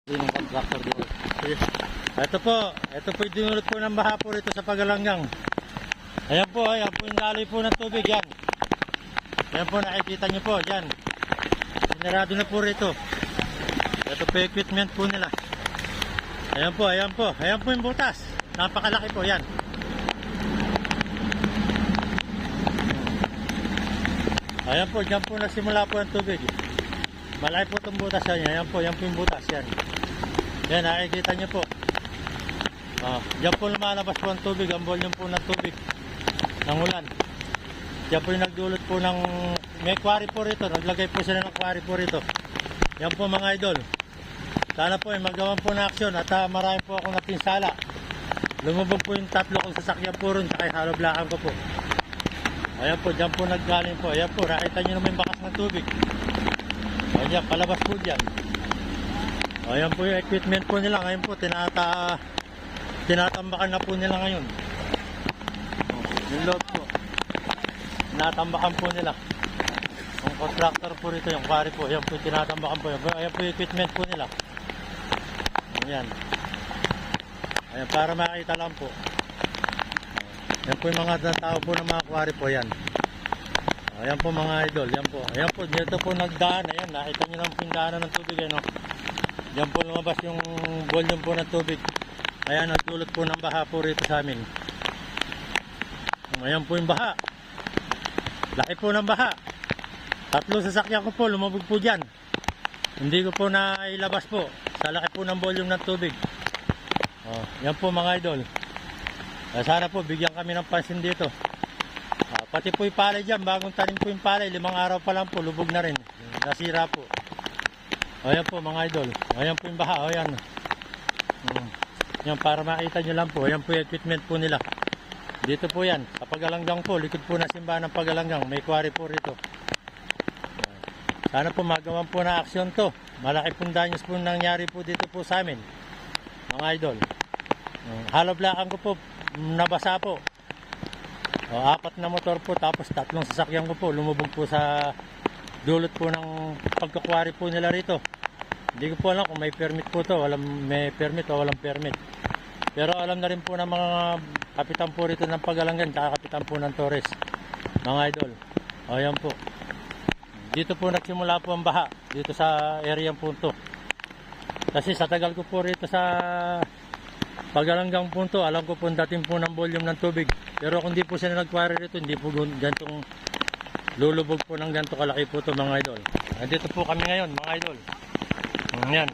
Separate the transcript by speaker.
Speaker 1: Yung contractor dito. Ito po yung dinulot po ng baha po rito sa Pagalanggang. Ayan po yung daloy po ng tubig, yan. Ayan po, nakikita nyo po, yan. Sinarado na po rito. Ito po yung equipment po nila. Ayan po yung butas. Napakalaki po, yan. Ayan po, dyan po nagsimula po ang tubig. Malaki po itong butas yan. Ayan po yung butas, yan. Yan, nakikita nyo po. Diyan po lumalabas po ang tubig, ang volume po ng tubig ng ulan. Diyan po yung nagdulot po ng may quarry po rito, naglagay po sila ng quarry po rito. Yan po mga idol. Sana po magawan po na aksyon at marami po akong napinsala. Lumubog po yung tatlo kong sasakyan po ron, saka haloblakan ko po. Ayan po, diyan po naggaling po. Ayan po, nakita nyo naman yung bakas ng tubig. Ayan, palabas po dyan. Ayan po yung equipment po nila. Ngayon po, tinatambakan na po nila ngayon. Yung loob po. Tinatambakan po nila. Yung contractor po rito, yung quarry po. Ayan po yung tinatambakan po. Ayan po yung equipment po nila. Ayan. Ayan, para makita lang po. Ayan po yung mga tao po ng mga quarry po. Ayan. Ayan po mga idol. Ayan po. Ayan po, dito po nagdaan. Ayan, nakita nyo lang po yung daanan ng tubig. Ayan o. Diyan po lumabas yung volume po ng tubig. Ayan, nagdulot po ng baha po rito sa amin. Ayan po yung baha. Laki po ng baha. 3 sasakyan ko po, lumabog po dyan. Hindi ko po nailabas po. Sa laki po ng volume ng tubig. Yan po mga idol. Sana po bigyan kami ng pansin dito. Pati po yung palay dyan, bagong tanim po yung palay. 5 araw pa lang po, lubog na rin. Nasira po. Ayan po mga idol. Ayan po yung baha. Ayan. Yan para makita nyo lang po. Ayan po yung equipment po nila. Dito po yan. Sa Pagalanggang po. Likod po na simbahan ng Pagalanggang. May quarry po rito. Sana po magawan po na aksyon to. Malaki pong danyos po nangyari po dito po sa amin. Mga idol. Haloblakan ko po. Nabasa po. 4 na motor po. Tapos 3 sasakyan ko po. Lumubog po sa dulot po ng pagkakwari po nila rito. Hindi ko po alam kung may permit po to, may permit o walang permit. Pero alam na rin po ng mga kapitan po rito ng Pagalanggan, saka kapitan po ng Torres. Mga idol. Ayan po. Dito po nagsimula po ang baha, dito sa area punto. Kasi sa tagal ko po rito sa Pagalanggang punto, alam ko po dating po ng volume ng tubig. Pero kung di po sila nagkwari rito, hindi po gantong lulubog po ng ganito kalaki po ito mga idol. Nandito po kami ngayon mga idol. Yan.